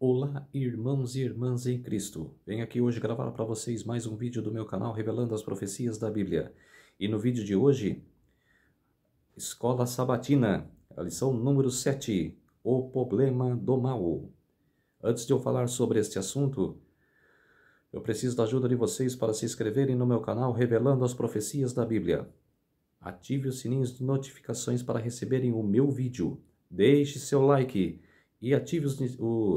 Olá, irmãos e irmãs em Cristo. Venho aqui hoje gravar para vocês mais um vídeo do meu canal revelando as profecias da Bíblia. E no vídeo de hoje, Escola Sabatina, a lição número 7, o problema do mal. Antes de eu falar sobre este assunto, eu preciso da ajuda de vocês para se inscreverem no meu canal revelando as profecias da Bíblia. Ative os sininhos de notificações para receberem o meu vídeo. Deixe seu like e ative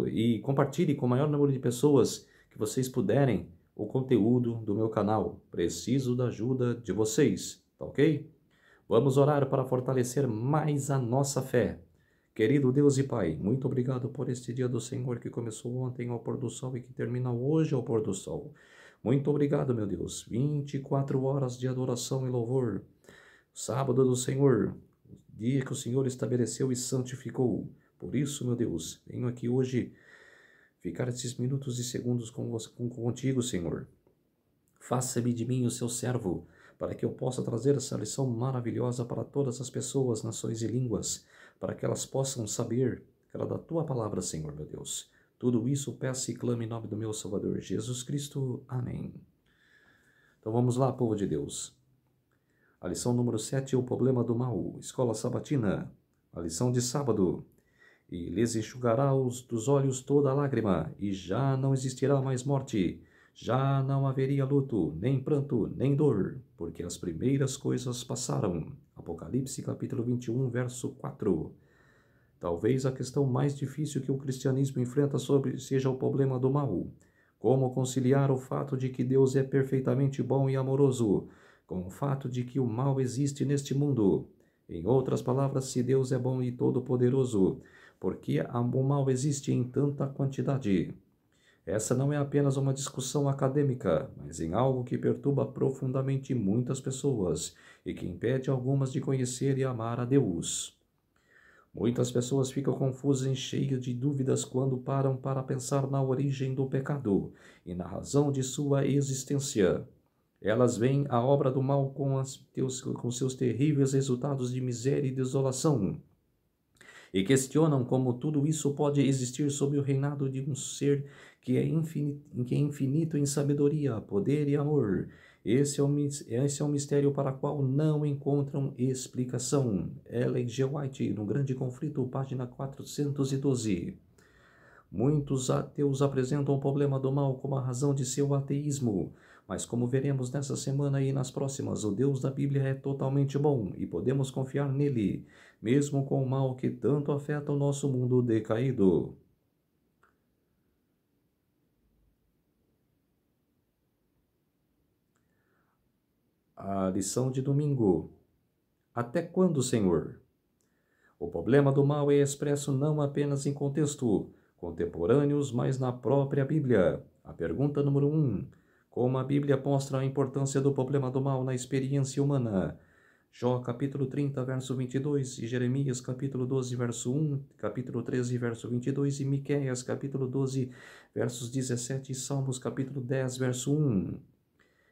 e compartilhe com o maior número de pessoas que vocês puderem o conteúdo do meu canal. Preciso da ajuda de vocês, tá ok? Vamos orar para fortalecer mais a nossa fé. Querido Deus e Pai, muito obrigado por este dia do Senhor que começou ontem ao pôr do sol e que termina hoje ao pôr do sol. Muito obrigado, meu Deus. 24 horas de adoração e louvor. Sábado do Senhor, dia que o Senhor estabeleceu e santificou. Por isso, meu Deus, venho aqui hoje ficar esses minutos e segundos contigo, Senhor. Faça-me de mim o seu servo, para que eu possa trazer essa lição maravilhosa para todas as pessoas, nações e línguas, para que elas possam saber que ela é da tua palavra, Senhor, meu Deus. Tudo isso peço e clamo em nome do meu Salvador Jesus Cristo. Amém. Então vamos lá, povo de Deus. A lição número 7, o problema do mal. Escola Sabatina. A lição de sábado. E lhes enxugará dos olhos toda lágrima, e já não existirá mais morte. Já não haveria luto, nem pranto, nem dor, porque as primeiras coisas passaram. Apocalipse capítulo 21, verso 4. Talvez a questão mais difícil que o cristianismo enfrenta seja o problema do mal. Como conciliar o fato de que Deus é perfeitamente bom e amoroso com o fato de que o mal existe neste mundo? Em outras palavras, se Deus é bom e todo-poderoso, por que o mal existe em tanta quantidade? Essa não é apenas uma discussão acadêmica, mas em algo que perturba profundamente muitas pessoas e que impede algumas de conhecer e amar a Deus. Muitas pessoas ficam confusas e cheias de dúvidas quando param para pensar na origem do pecado e na razão de sua existência. Elas veem a obra do mal com seus terríveis resultados de miséria e desolação e questionam como tudo isso pode existir sob o reinado de um ser que é infinito em sabedoria, poder e amor. Esse é um mistério para o qual não encontram explicação. Ellen G. White, no Grande Conflito, página 412. Muitos ateus apresentam o problema do mal como a razão de seu ateísmo, mas como veremos nessa semana e nas próximas, o Deus da Bíblia é totalmente bom e podemos confiar nele, mesmo com o mal que tanto afeta o nosso mundo decaído. A lição de domingo. Até quando, Senhor? O problema do mal é expresso não apenas em contexto contemporâneos, mas na própria Bíblia. A pergunta número 1. Como a Bíblia mostra a importância do problema do mal na experiência humana? Jó capítulo 30, verso 22, e Jeremias capítulo 12, verso 1, capítulo 13, verso 22, e Miqueias capítulo 12, versos 17, e Salmos capítulo 10, verso 1.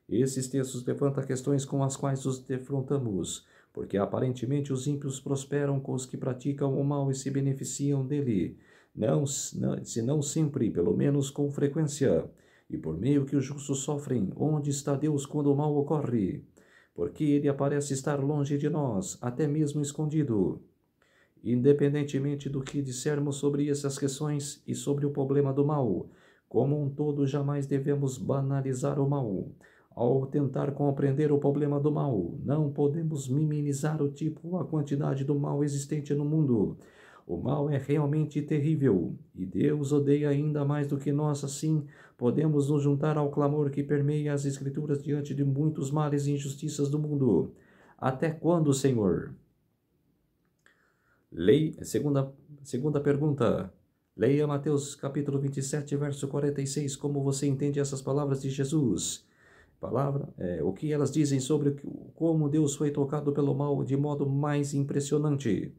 Esses textos levantam questões com as quais nos defrontamos, porque aparentemente os ímpios prosperam com os que praticam o mal e se beneficiam dele, se não sempre, pelo menos com frequência. E por meio que os justos sofrem, onde está Deus quando o mal ocorre? Porque ele parece estar longe de nós, até mesmo escondido. Independentemente do que dissermos sobre essas questões e sobre o problema do mal, como um todo jamais devemos banalizar o mal. Ao tentar compreender o problema do mal, não podemos minimizar o tipo ou a quantidade do mal existente no mundo. O mal é realmente terrível, e Deus odeia ainda mais do que nós. Assim, podemos nos juntar ao clamor que permeia as Escrituras diante de muitos males e injustiças do mundo. Até quando, Senhor? Segunda pergunta. Leia Mateus capítulo 27, verso 46. Como você entende essas palavras de Jesus? O que elas dizem sobre como Deus foi tocado pelo mal de modo mais impressionante.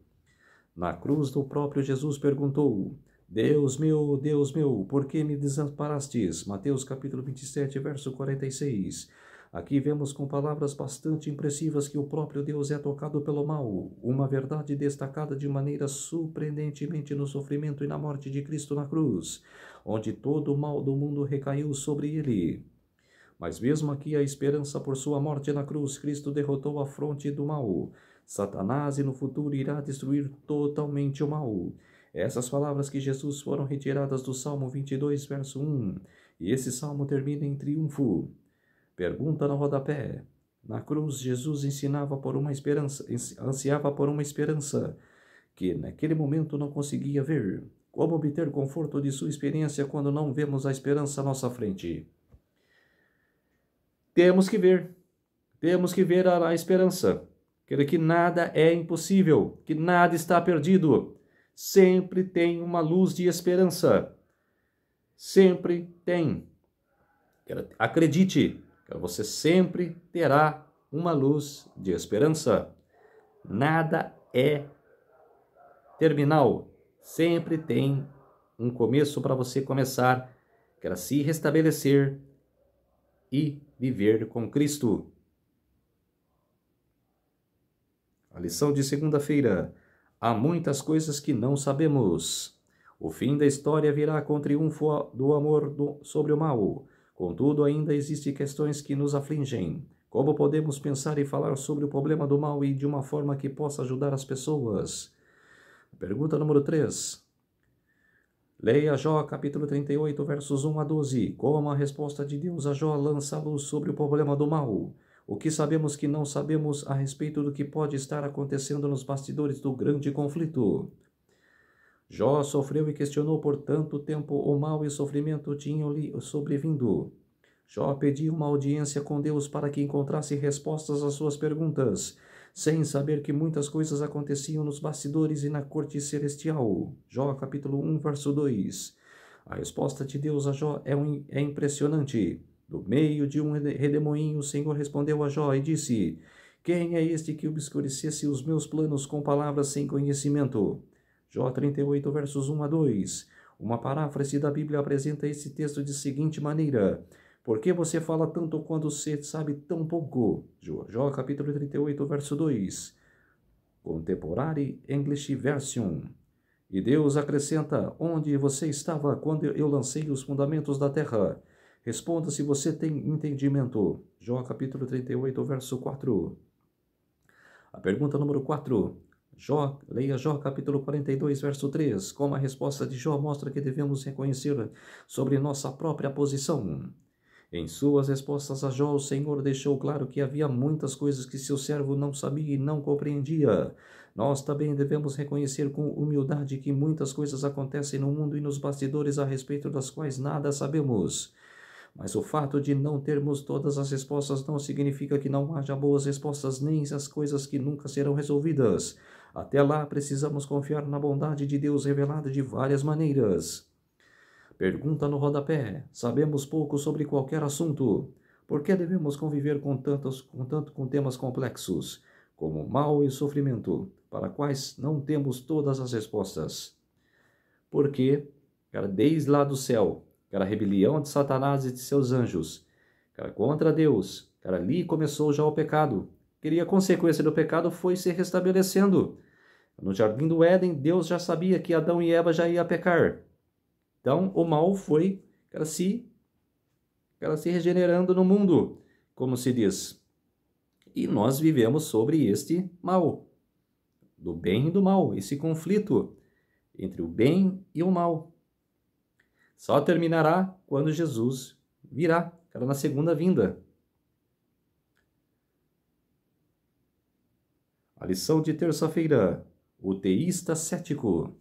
Na cruz, o próprio Jesus perguntou: Deus meu, por que me desamparastes? Mateus capítulo 27, verso 46. Aqui vemos com palavras bastante impressivas que o próprio Deus é tocado pelo mal, uma verdade destacada de maneira surpreendentemente no sofrimento e na morte de Cristo na cruz, onde todo o mal do mundo recaiu sobre ele. Mas mesmo aqui a esperança por sua morte na cruz, Cristo derrotou a fronte do mal. Satanás no futuro irá destruir totalmente o mal. Essas palavras que Jesus foram retiradas do Salmo 22, verso 1. E esse salmo termina em triunfo. Pergunta no rodapé. Na cruz, Jesus ensinava por uma esperança, ansiava por uma esperança que naquele momento não conseguia ver. Como obter conforto de sua experiência quando não vemos a esperança à nossa frente? Temos que ver a esperança. Quer que nada é impossível, que nada está perdido. Sempre tem uma luz de esperança. Sempre tem. Acredite, você sempre terá uma luz de esperança. Nada é terminal. Sempre tem um começo para você começar, a se restabelecer e viver com Cristo. A lição de segunda-feira. Há muitas coisas que não sabemos. O fim da história virá com triunfo do amor sobre o mal. Contudo, ainda existem questões que nos afligem. Como podemos pensar e falar sobre o problema do mal e de uma forma que possa ajudar as pessoas? Pergunta número 3. Leia Jó, capítulo 38, versos 1 a 12. Como a resposta de Deus a Jó lança a luz sobre o problema do mal. O que sabemos que não sabemos a respeito do que pode estar acontecendo nos bastidores do grande conflito. Jó sofreu e questionou por tanto tempo o mal e o sofrimento tinham-lhe sobrevindo. Jó pediu uma audiência com Deus para que encontrasse respostas às suas perguntas, sem saber que muitas coisas aconteciam nos bastidores e na corte celestial. Jó capítulo 1, verso 2. A resposta de Deus a Jó é impressionante. No meio de um redemoinho, o Senhor respondeu a Jó e disse: Quem é este que obscurecesse os meus planos com palavras sem conhecimento? Jó 38, versos 1 a 2. Uma paráfrase da Bíblia apresenta esse texto de seguinte maneira: Por que você fala tanto quando você sabe tão pouco? Jó capítulo 38, verso 2. Contemporary English Version. E Deus acrescenta: Onde você estava quando eu lancei os fundamentos da terra? Responda se você tem entendimento. Jó capítulo 38, verso 4. A pergunta número 4. Leia Jó capítulo 42, verso 3. Como a resposta de Jó mostra que devemos reconhecer sobre nossa própria posição. Em suas respostas a Jó, o Senhor deixou claro que havia muitas coisas que seu servo não sabia e não compreendia. Nós também devemos reconhecer com humildade que muitas coisas acontecem no mundo e nos bastidores a respeito das quais nada sabemos. Mas o fato de não termos todas as respostas não significa que não haja boas respostas nem as coisas que nunca serão resolvidas. Até lá, precisamos confiar na bondade de Deus revelada de várias maneiras. Pergunta no rodapé. Sabemos pouco sobre qualquer assunto. Por que devemos conviver com temas complexos, como mal e sofrimento, para quais não temos todas as respostas? Porque, desde lá do céu, a rebelião de Satanás e de seus anjos, contra Deus, ali começou já o pecado. A consequência do pecado foi se restabelecendo. No jardim do Éden, Deus já sabia que Adão e Eva já iam pecar. Então, o mal foi se regenerando no mundo, como se diz. E nós vivemos sobre este mal, do bem e do mal, esse conflito entre o bem e o mal. Só terminará quando Jesus virá, na segunda vinda. A lição de terça-feira. O teísta cético.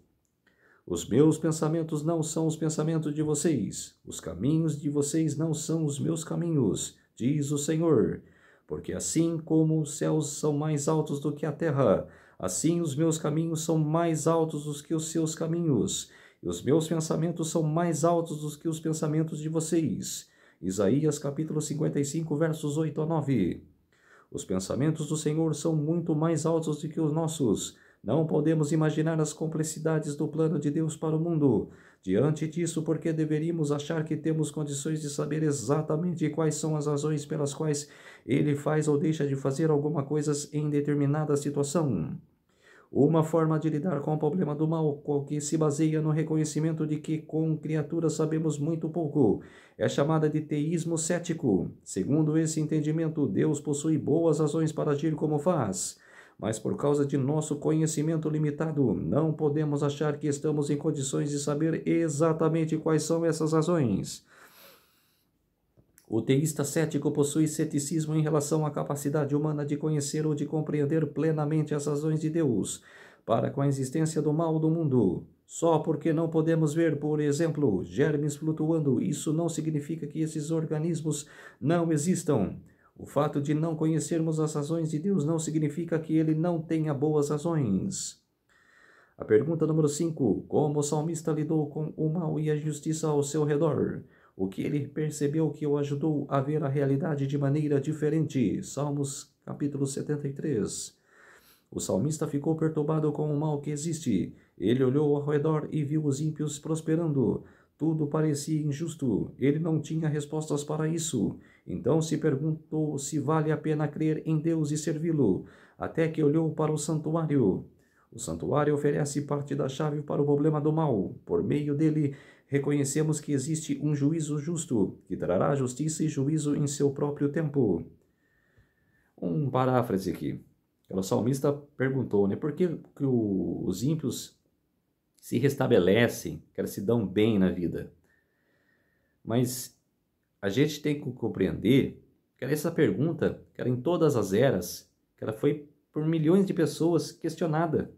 Os meus pensamentos não são os pensamentos de vocês. Os caminhos de vocês não são os meus caminhos, diz o Senhor. Porque assim como os céus são mais altos do que a terra, assim os meus caminhos são mais altos do que os seus caminhos, e os meus pensamentos são mais altos do que os pensamentos de vocês. Isaías capítulo 55, versos 8 a 9. Os pensamentos do Senhor são muito mais altos do que os nossos. Não podemos imaginar as complexidades do plano de Deus para o mundo. Diante disso, por que deveríamos achar que temos condições de saber exatamente quais são as razões pelas quais Ele faz ou deixa de fazer alguma coisa em determinada situação? Uma forma de lidar com o problema do mal, que se baseia no reconhecimento de que com criaturas sabemos muito pouco, é chamada de teísmo cético. Segundo esse entendimento, Deus possui boas razões para agir como faz, mas por causa de nosso conhecimento limitado, não podemos achar que estamos em condições de saber exatamente quais são essas razões. O teísta cético possui ceticismo em relação à capacidade humana de conhecer ou de compreender plenamente as razões de Deus para com a existência do mal do mundo. Só porque não podemos ver, por exemplo, germes flutuando, isso não significa que esses organismos não existam. O fato de não conhecermos as razões de Deus não significa que ele não tenha boas razões. A pergunta número 5. Como o salmista lidou com o mal e a injustiça ao seu redor? O que ele percebeu que o ajudou a ver a realidade de maneira diferente? Salmos capítulo 73. O salmista ficou perturbado com o mal que existe. Ele olhou ao redor e viu os ímpios prosperando. Tudo parecia injusto. Ele não tinha respostas para isso. Então se perguntou se vale a pena crer em Deus e servi-lo, até que olhou para o santuário. O santuário oferece parte da chave para o problema do mal. Por meio dele, reconhecemos que existe um juízo justo, que trará justiça e juízo em seu próprio tempo. Um paráfrase aqui. O salmista perguntou, por que os ímpios se restabelecem, se dão bem na vida? Mas a gente tem que compreender que essa pergunta, em todas as eras, foi por milhões de pessoas questionada.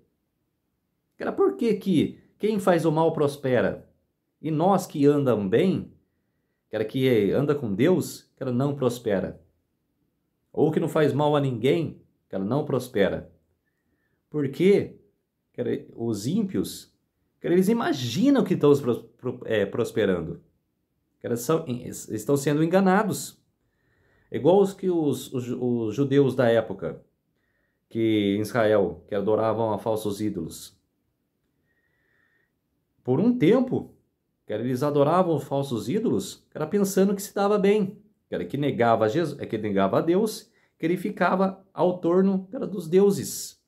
Por que quem faz o mal prospera? E nós que andam bem, que anda com Deus, não prospera. Ou que não faz mal a ninguém, não prospera. Porque os ímpios, eles imaginam que estão prosperando. Estão sendo enganados. Igual os judeus da época, que em Israel, que adoravam a falsos ídolos. Por um tempo, eles adoravam falsos ídolos, pensando que se dava bem, que negava a Deus, que ele ficava ao torno dos deuses.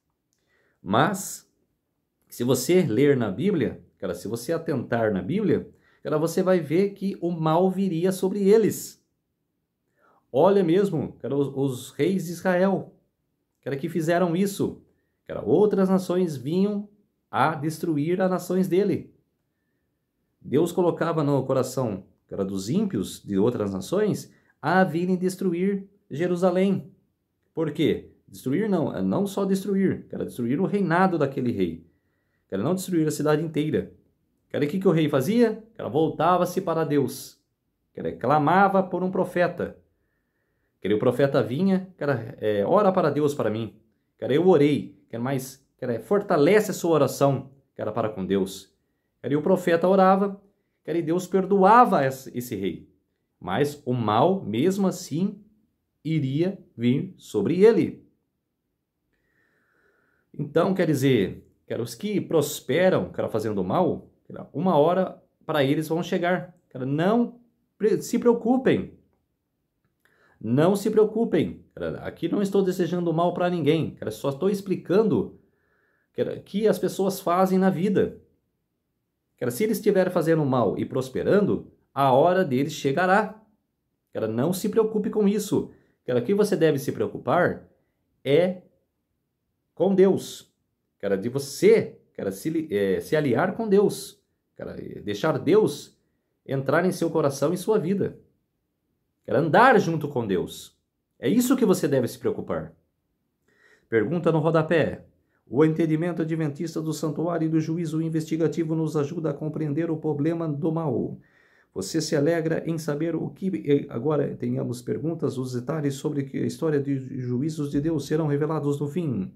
Mas, se você ler na Bíblia, se você atentar na Bíblia, você vai ver que o mal viria sobre eles. Olha mesmo, os reis de Israel, que fizeram isso, outras nações vinham a destruir as nações dele. Deus colocava no coração dos ímpios de outras nações a virem destruir Jerusalém. Por quê? Destruir não só destruir, destruir o reinado daquele rei. Não destruir a cidade inteira. O que o rei fazia? Voltava-se para Deus. Clamava por um profeta. O profeta vinha, ora para Deus para mim. Eu orei, mas fortalece a sua oração, para com Deus. E o profeta orava, e Deus perdoava esse rei. Mas o mal, mesmo assim, iria vir sobre ele. Então, os que prosperam, fazendo mal, uma hora para eles vão chegar. Não se preocupem. Não se preocupem. Aqui não estou desejando mal para ninguém. Só estou explicando que as pessoas fazem na vida. Se eles estiverem fazendo mal e prosperando, a hora deles chegará. Não se preocupe com isso. O que você deve se preocupar é com Deus. De você se aliar com Deus. Deixar Deus entrar em seu coração e sua vida. Andar junto com Deus. É isso que você deve se preocupar. Pergunta no rodapé. O entendimento adventista do santuário e do juízo investigativo nos ajuda a compreender o problema do mal. Você se alegra em saber o que... Agora tenhamos perguntas, os detalhes sobre que a história de juízos de Deus serão revelados no fim.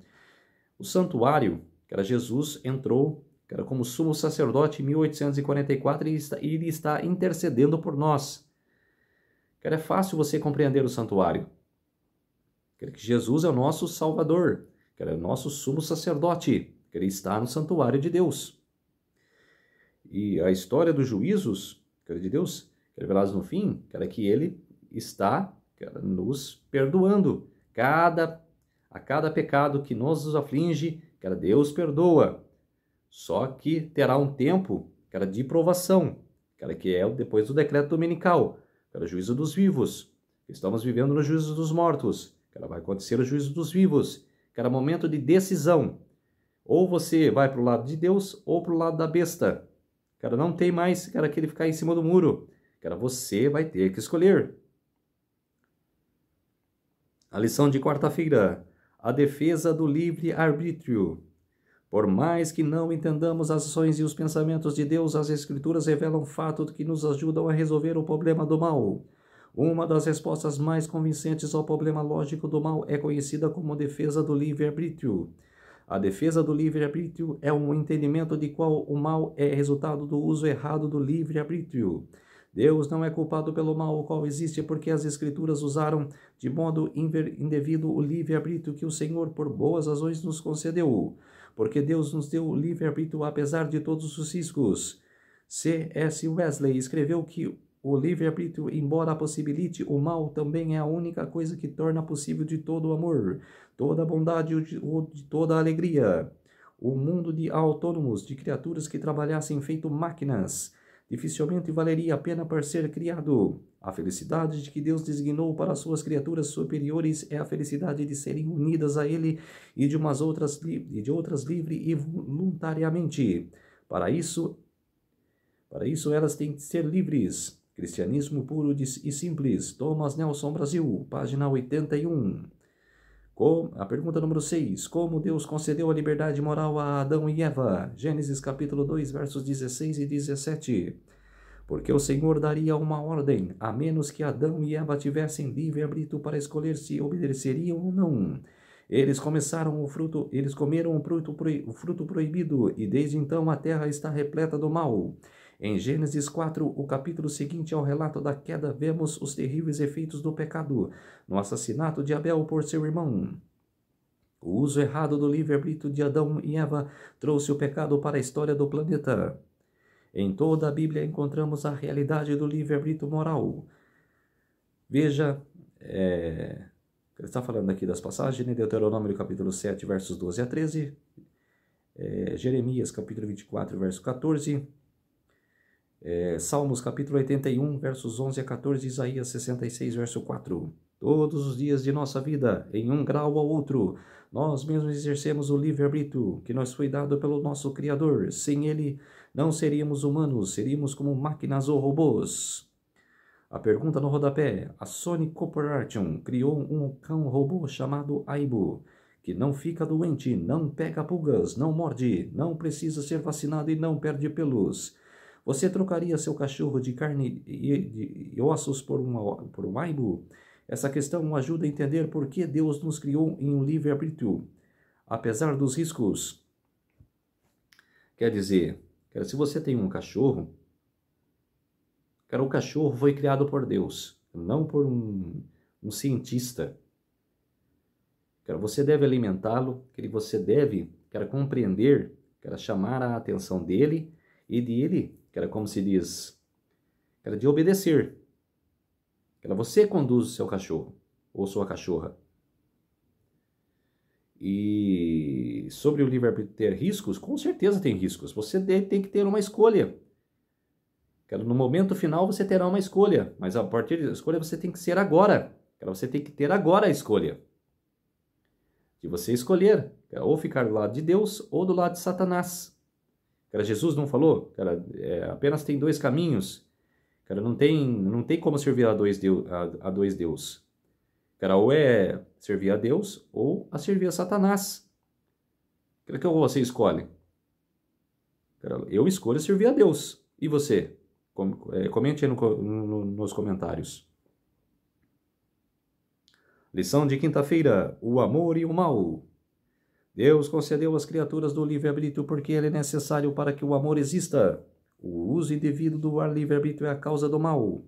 O santuário, Jesus entrou, como sumo sacerdote em 1844 e ele está intercedendo por nós. É fácil você compreender o santuário. Que Jesus é o nosso Salvador, é o nosso sumo sacerdote. Ele está no santuário de Deus. E a história dos juízos, de Deus, revelados no fim, que ele está nos perdoando. A cada pecado que nos aflige, Deus perdoa. Só que terá um tempo, de provação, que é depois do decreto dominical, o juízo dos vivos. Estamos vivendo no juízo dos mortos, vai acontecer o juízo dos vivos, momento de decisão. Ou você vai para o lado de Deus ou para o lado da besta. Não tem mais, que ele ficar em cima do muro. Você vai ter que escolher. A lição de quarta-feira. A defesa do livre-arbítrio. Por mais que não entendamos as ações e os pensamentos de Deus, as Escrituras revelam fatos que nos ajudam a resolver o problema do mal. Uma das respostas mais convincentes ao problema lógico do mal é conhecida como defesa do livre-arbítrio. A defesa do livre-arbítrio é um entendimento de qual o mal é resultado do uso errado do livre-arbítrio. Deus não é culpado pelo mal o qual existe porque as Escrituras usaram de modo indevido o livre-arbítrio que o Senhor, por boas razões, nos concedeu. Porque Deus nos deu o livre-arbítrio apesar de todos os riscos. C.S. Wesley escreveu que o livre-arbítrio, embora possibilite o mal, também é a única coisa que torna possível de todo o amor, toda a bondade ou de toda a alegria. O mundo de autônomos, de criaturas que trabalhassem feito máquinas, dificilmente valeria a pena por ser criado. A felicidade de que Deus designou para suas criaturas superiores é a felicidade de serem unidas a Ele e de outras livre e voluntariamente. Para isso elas têm que ser livres. Cristianismo puro e simples. Thomas Nelson, Brasil, página 81. A pergunta número 6. Como Deus concedeu a liberdade moral a Adão e Eva? Gênesis capítulo 2, versos 16 e 17. Porque o Senhor daria uma ordem, a menos que Adão e Eva tivessem livre-arbítrio para escolher se obedeceriam ou não. Eles comeram o fruto proibido, e desde então a terra está repleta do mal. Em Gênesis 4, o capítulo seguinte ao relato da queda, vemos os terríveis efeitos do pecado no assassinato de Abel por seu irmão. O uso errado do livre-arbítrio de Adão e Eva trouxe o pecado para a história do planeta. Em toda a Bíblia encontramos a realidade do livre-arbítrio moral. Veja, ele está falando aqui das passagens, Deuteronômio capítulo 7, versos 12 a 13, Jeremias capítulo 24, verso 14, Salmos capítulo 81, versos 11 a 14, Isaías 66, verso 4. Todos os dias de nossa vida, em um grau ou outro, nós mesmos exercemos o livre-arbítrio que nos foi dado pelo nosso Criador. Sem ele, não seríamos humanos, seríamos como máquinas ou robôs. A pergunta no rodapé. A Sony Corporation criou um cão-robô chamado Aibo, que não fica doente, não pega pulgas, não morde, não precisa ser vacinado e não perde pelos. Você trocaria seu cachorro de carne e ossos por um Aibo? Essa questão ajuda a entender por que Deus nos criou em um livre-arbítrio, apesar dos riscos. Quer dizer, se você tem um cachorro, o cachorro foi criado por Deus, não por um cientista. Você deve alimentá-lo, você deve compreender, chamar a atenção dele e de ele, como se diz, de obedecer. Você conduz o seu cachorro ou sua cachorra. E sobre o livre-arbítrio ter riscos, com certeza tem riscos. Você tem que ter uma escolha. No momento final você terá uma escolha, mas a partir da escolha você tem que ser agora. Você tem que ter agora a escolha. De você escolher, ou ficar do lado de Deus ou do lado de Satanás. Jesus não falou? Apenas tem dois caminhos. Não tem como servir a dois Deus. Ou é servir a Deus ou a servir a Satanás. Que você escolhe? Eu escolho servir a Deus. E você? Comente aí nos comentários. Lição de quinta-feira. O amor e o mal. Deus concedeu às criaturas do livre-arbítrio porque ele é necessário para que o amor exista. O uso indevido do livre-arbítrio é a causa do mal.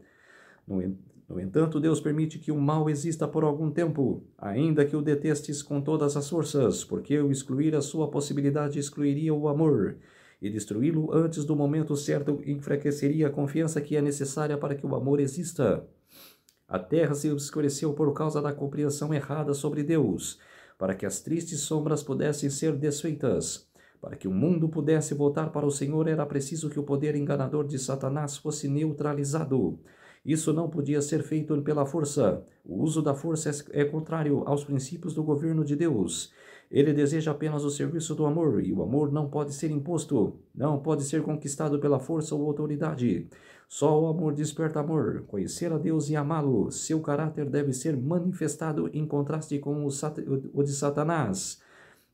No entanto, Deus permite que o mal exista por algum tempo, ainda que o detestes com todas as forças, porque o excluir a sua possibilidade excluiria o amor, e destruí-lo antes do momento certo enfraqueceria a confiança que é necessária para que o amor exista. A terra se escureceu por causa da compreensão errada sobre Deus, para que as tristes sombras pudessem ser desfeitas. Para que o mundo pudesse voltar para o Senhor, era preciso que o poder enganador de Satanás fosse neutralizado. Isso não podia ser feito pela força. O uso da força é contrário aos princípios do governo de Deus. Ele deseja apenas o serviço do amor, e o amor não pode ser imposto, não pode ser conquistado pela força ou autoridade. Só o amor desperta amor. Conhecer a Deus e amá-lo, seu caráter deve ser manifestado em contraste com o de Satanás.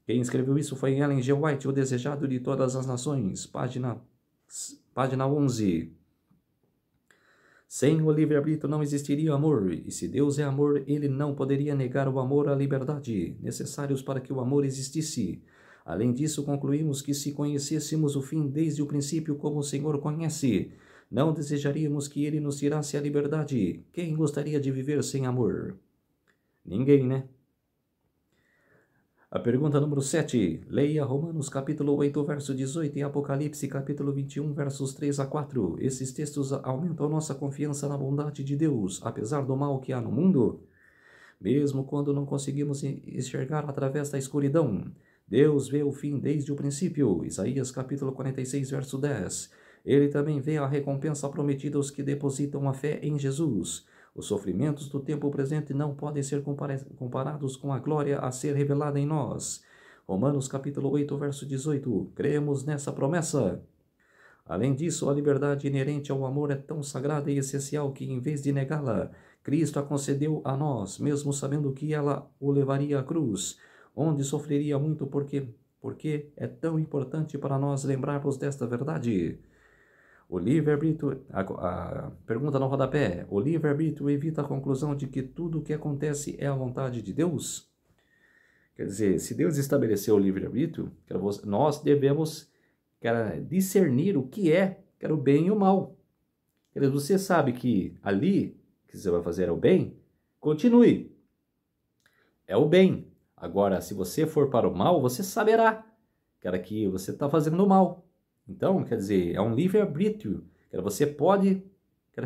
Quem escreveu isso foi Ellen G. White, O Desejado de Todas as Nações, página 11. Sem o livre-arbítrio não existiria amor, e se Deus é amor, ele não poderia negar o amor e a liberdade, necessários para que o amor existisse. Além disso, concluímos que se conhecêssemos o fim desde o princípio como o Senhor conhece, não desejaríamos que ele nos tirasse a liberdade. Quem gostaria de viver sem amor? Ninguém, né? A pergunta número 7. Leia Romanos capítulo 8, verso 18 e Apocalipse capítulo 21, versos 3 a 4. Esses textos aumentam nossa confiança na bondade de Deus, apesar do mal que há no mundo. Mesmo quando não conseguimos enxergar através da escuridão, Deus vê o fim desde o princípio. Isaías capítulo 46, verso 10. Ele também vê a recompensa prometida aos que depositam a fé em Jesus. Os sofrimentos do tempo presente não podem ser comparados com a glória a ser revelada em nós. Romanos capítulo 8, verso 18. Cremos nessa promessa. Além disso, a liberdade inerente ao amor é tão sagrada e essencial que, em vez de negá-la, Cristo a concedeu a nós, mesmo sabendo que ela o levaria à cruz, onde sofreria muito porque é tão importante para nós lembrarmos desta verdade. O livre-arbítrio, a pergunta no rodapé, o livre-arbítrio evita a conclusão de que tudo o que acontece é a vontade de Deus? Quer dizer, se Deus estabeleceu o livre-arbítrio, nós devemos discernir o que é o bem e o mal. Quer dizer, você sabe que ali que você vai fazer é o bem, continue. É o bem. Agora, se você for para o mal, você saberá que você está fazendo o mal. Então, quer dizer, é um livre-arbítrio. Você pode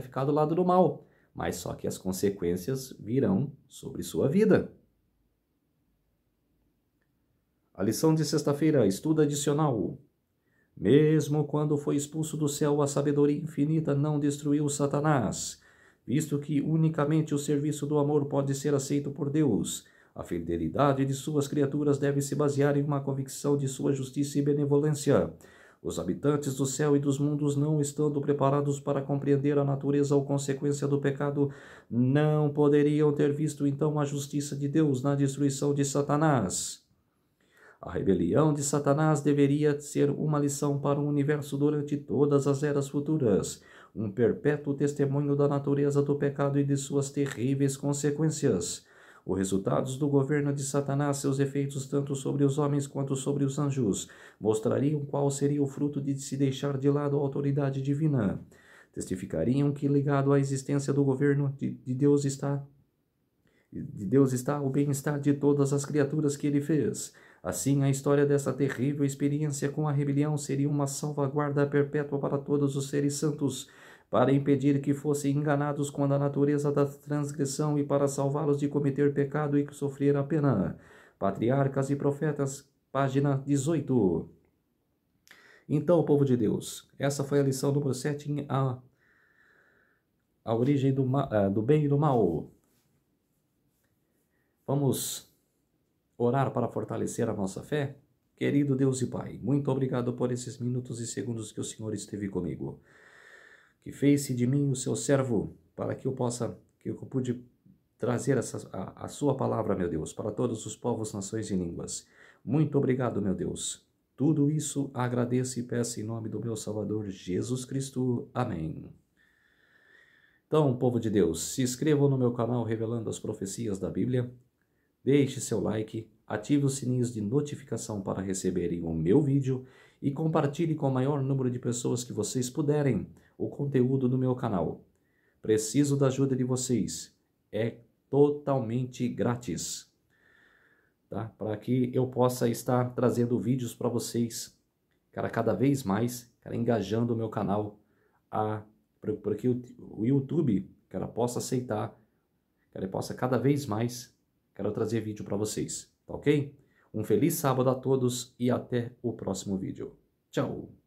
ficar do lado do mal, mas só que as consequências virão sobre sua vida. A lição de sexta-feira, estudo adicional. Mesmo quando foi expulso do céu, a sabedoria infinita não destruiu Satanás, visto que unicamente o serviço do amor pode ser aceito por Deus. A fidelidade de suas criaturas deve se basear em uma convicção de sua justiça e benevolência. Os habitantes do céu e dos mundos, não estando preparados para compreender a natureza ou consequência do pecado, não poderiam ter visto então a justiça de Deus na destruição de Satanás. A rebelião de Satanás deveria ser uma lição para o universo durante todas as eras futuras, um perpétuo testemunho da natureza do pecado e de suas terríveis consequências. Os resultados do governo de Satanás, seus efeitos tanto sobre os homens quanto sobre os anjos, mostrariam qual seria o fruto de se deixar de lado a autoridade divina. Testificariam que, ligado à existência do governo de Deus está o bem-estar de todas as criaturas que ele fez. Assim, a história dessa terrível experiência com a rebelião seria uma salvaguarda perpétua para todos os seres santos, para impedir que fossem enganados quando a natureza da transgressão e para salvá-los de cometer pecado e sofrer a pena. Patriarcas e Profetas, página 18. Então, povo de Deus, essa foi a lição número 7, a origem do bem e do mal. Vamos orar para fortalecer a nossa fé? Querido Deus e Pai, muito obrigado por esses minutos e segundos que o Senhor esteve comigo, que fez-se de mim o seu servo, para que eu pude trazer a sua palavra, meu Deus, para todos os povos, nações e línguas. Muito obrigado, meu Deus. Tudo isso agradeço e peço em nome do meu Salvador Jesus Cristo. Amém. Então, povo de Deus, se inscrevam no meu canal Revelando as Profecias da Bíblia, deixe seu like, ative os sininhos de notificação para receberem o meu vídeo e compartilhe com o maior número de pessoas que vocês puderem o conteúdo do meu canal. Preciso da ajuda de vocês. É totalmente grátis, tá? Para que eu possa estar trazendo vídeos para vocês, cara, cada vez mais, cara, engajando o meu canal, para que o YouTube, cara, possa aceitar, cara, possa cada vez mais, cara, trazer vídeo para vocês, tá ok? Um feliz sábado a todos e até o próximo vídeo. Tchau!